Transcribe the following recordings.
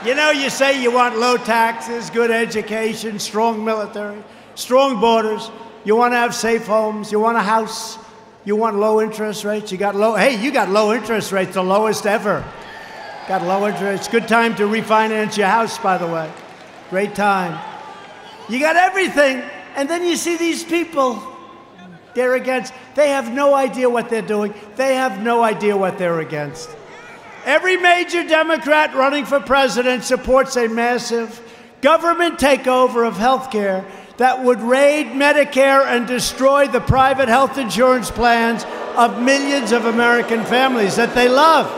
You know, you say you want low taxes, good education, strong military, strong borders. You want to have safe homes. You want a house. You want low interest rates. You got low interest rates, the lowest ever. Got low interest. It's a good time to refinance your house, by the way. Great time. You got everything. And then you see these people. They're against. They have no idea what they're doing. They have no idea what they're against. Every major Democrat running for president supports a massive government takeover of health care that would raid Medicare and destroy the private health insurance plans of millions of American families that they love.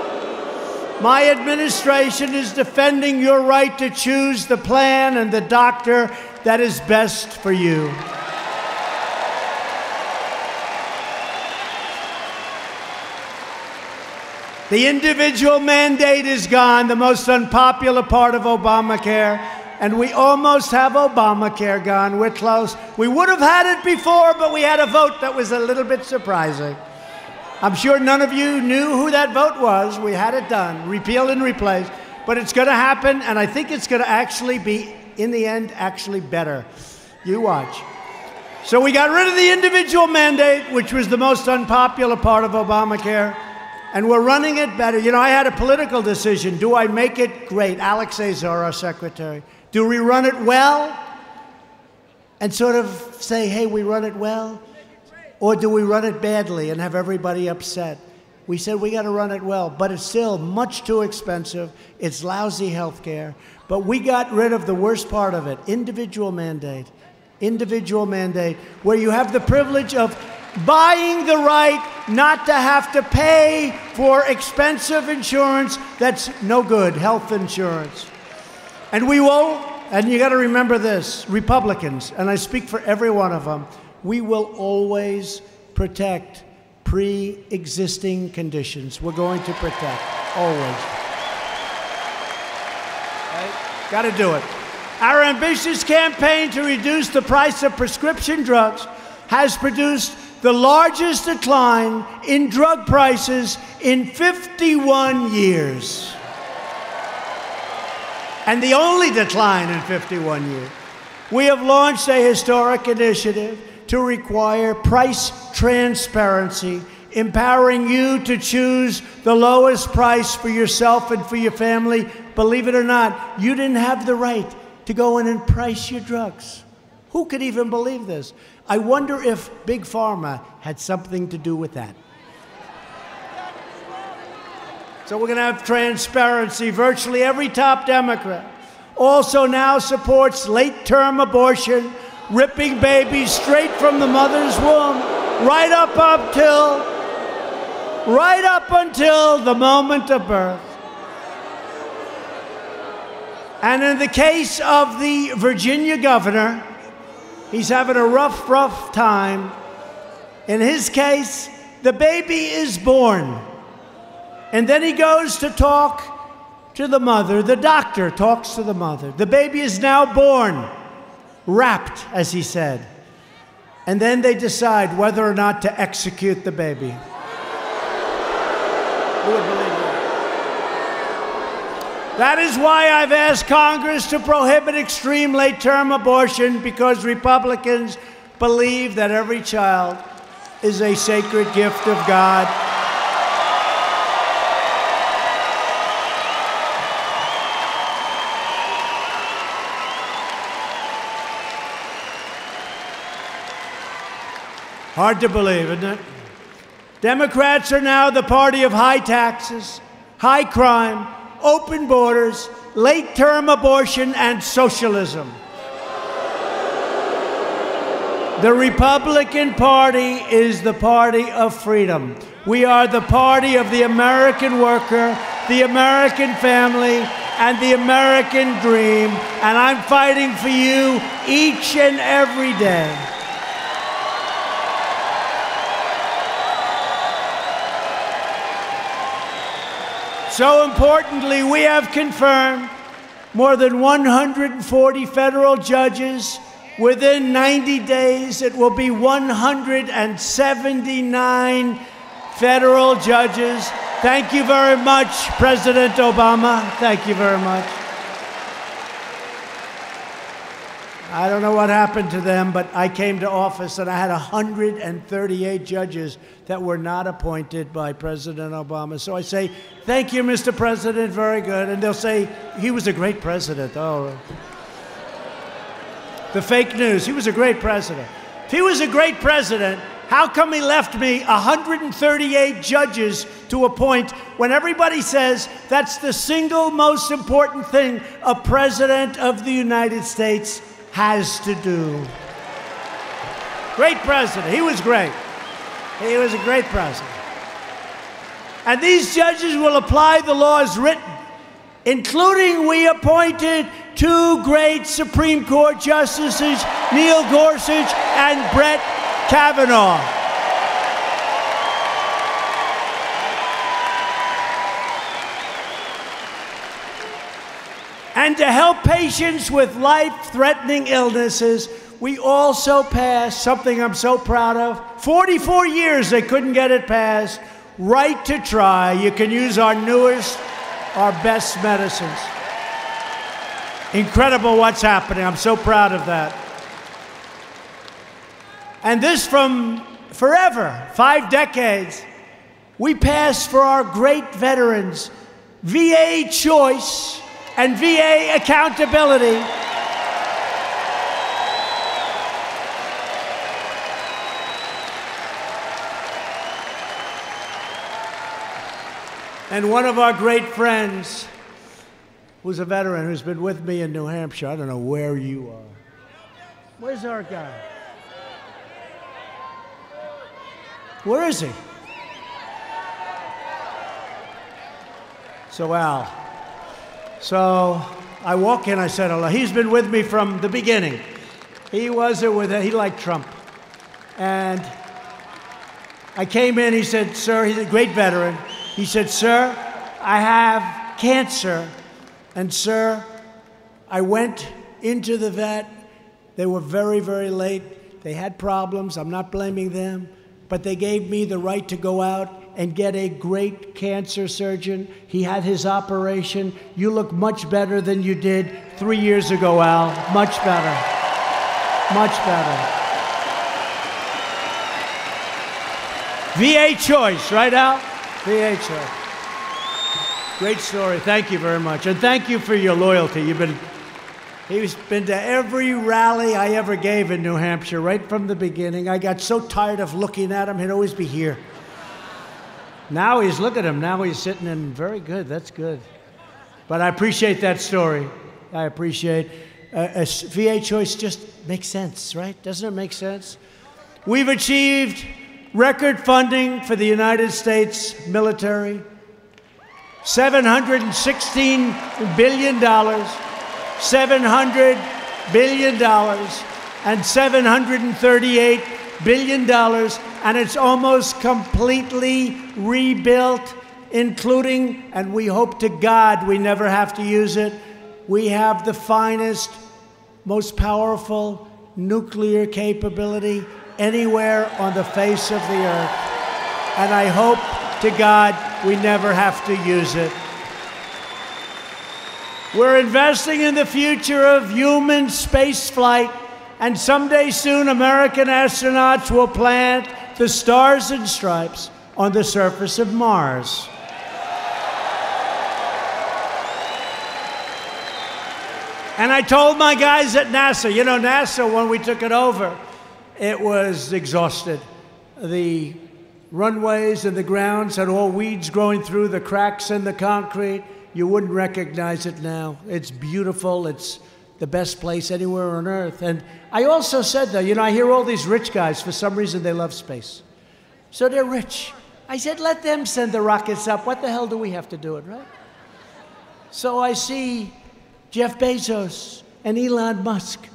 My administration is defending your right to choose the plan and the doctor that is best for you. The individual mandate is gone, the most unpopular part of Obamacare, and we almost have Obamacare gone. We're close. We would have had it before, but we had a vote that was a little bit surprising. I'm sure none of you knew who that vote was. We had it done, repealed and replaced, but it's going to happen, and I think it's going to actually be, in the end, actually better. You watch. So we got rid of the individual mandate, which was the most unpopular part of Obamacare. And we're running it better. You know, I had a political decision. Do I make it great? Alex Azar, our secretary. Do we run it well? And sort of say, hey, we run it well? Or do we run it badly and have everybody upset? We said we got to run it well, but it's still much too expensive. It's lousy health care. But we got rid of the worst part of it, individual mandate. Individual mandate, where you have the privilege of buying the right not to have to pay for expensive insurance that's no good, health insurance. And we will, and you got to remember this, Republicans, and I speak for every one of them, we will always protect pre-existing conditions. We're going to protect, always. Right? Got to do it. Our ambitious campaign to reduce the price of prescription drugs has produced the largest decline in drug prices in 51 years. And the only decline in 51 years. We have launched a historic initiative to require price transparency, empowering you to choose the lowest price for yourself and for your family. Believe it or not, you didn't have the right to go in and price your drugs. Who could even believe this? I wonder if Big Pharma had something to do with that. So we're going to have transparency. Virtually every top Democrat also now supports late-term abortion, ripping babies straight from the mother's womb, right up until the moment of birth. And in the case of the Virginia governor, he's having a rough time. In his case, the baby is born. And then he goes to talk to the mother. The doctor talks to the mother. The baby is now born, wrapped, as he said. And then they decide whether or not to execute the baby. Who would believe that? That is why I've asked Congress to prohibit extreme late-term abortion, because Republicans believe that every child is a sacred gift of God. Hard to believe, isn't it? Democrats are now the party of high taxes, high crime, open borders, late-term abortion, and socialism. The Republican Party is the party of freedom. We are the party of the American worker, the American family, and the American dream, and I'm fighting for you each and every day. So importantly, we have confirmed more than 140 federal judges. Within 90 days, it will be 179 federal judges. Thank you very much, President Obama. Thank you very much. I don't know what happened to them, but I came to office and I had 138 judges that were not appointed by President Obama. So I say, thank you, Mr. President, very good. And they'll say, he was a great president. Oh, the fake news, he was a great president. If he was a great president, how come he left me 138 judges to appoint when everybody says that's the single most important thing a president of the United States has to do? Great president. He was great. He was a great president. And these judges will apply the laws written, including we appointed 2 great Supreme Court justices, Neil Gorsuch and Brett Kavanaugh. And to help patients with life-threatening illnesses, we also passed something I'm so proud of. 44 years they couldn't get it passed. Right to try. You can use our newest, our best medicines. Incredible what's happening. I'm so proud of that. And this from forever, 5 decades, we passed for our great veterans VA choice and VA accountability. And one of our great friends, who's a veteran, who's been with me in New Hampshire, I don't know where you are. Where's our guy? Where is he? So Al. So I walk in, I said hello. He's been with me from the beginning. He liked Trump. And I came in, he said, sir, he's a great veteran. He said, sir, I have cancer. And sir, I went into the vet. They were very, very late. They had problems. I'm not blaming them. But they gave me the right to go out and get a great cancer surgeon. He had his operation. You look much better than you did 3 years ago, Al. Much better. Much better. VA choice, right, Al? VA choice. Great story. Thank you very much. And thank you for your loyalty. He's been to every rally I ever gave in New Hampshire, right from the beginning. I got so tired of looking at him, he'd always be here. Now look at him, now he's sitting in, very good, that's good. But I appreciate that story. I appreciate, a VA choice just makes sense, right? Doesn't it make sense? We've achieved record funding for the United States military, $716 billion. $700 billion and $738 billion, and it's almost completely rebuilt, including, and we hope to God we never have to use it, we have the finest, most powerful nuclear capability anywhere on the face of the earth. And I hope to God we never have to use it. We're investing in the future of human space flight, and someday soon American astronauts will plant the stars and stripes on the surface of Mars. And I told my guys at NASA, you know, NASA, when we took it over, it was exhausted. The runways and the grounds had all weeds growing through the cracks in the concrete. You wouldn't recognize it now. It's beautiful. It's the best place anywhere on Earth. And I also said, though, you know, I hear all these rich guys, for some reason, they love space. So they're rich. I said, let them send the rockets up. What the hell do we have to do it, right? So I see Jeff Bezos and Elon Musk.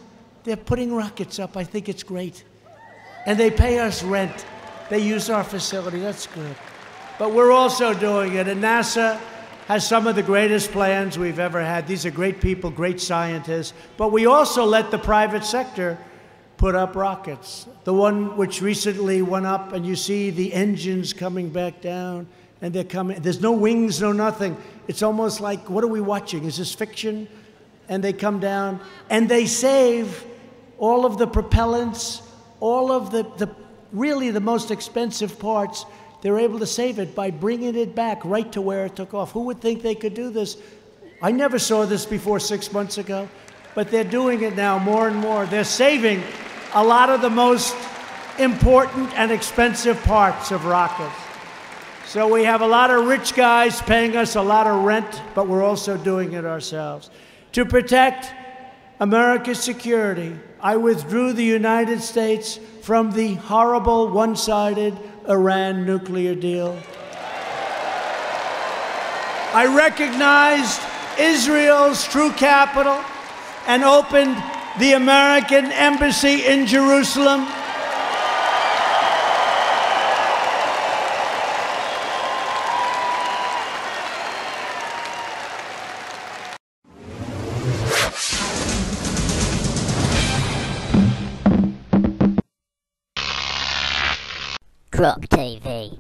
They're putting rockets up. I think it's great. And they pay us rent. They use our facility. That's good. But we're also doing it. And NASA has some of the greatest plans we've ever had. These are great people, great scientists. But we also let the private sector put up rockets. The one which recently went up, and you see the engines coming back down, and they're coming. There's no wings, no nothing. It's almost like, what are we watching? Is this fiction? And they come down, and they save all of the propellants, all of the really the most expensive parts, they're able to save it by bringing it back right to where it took off. Who would think they could do this? I never saw this before 6 months ago, but they're doing it now more and more. They're saving a lot of the most important and expensive parts of rockets. So we have a lot of rich guys paying us a lot of rent, but we're also doing it ourselves. To protect America's security, I withdrew the United States from the horrible one-sided Iran nuclear deal. I recognized Israel's true capital and opened the American embassy in Jerusalem. Croc TV.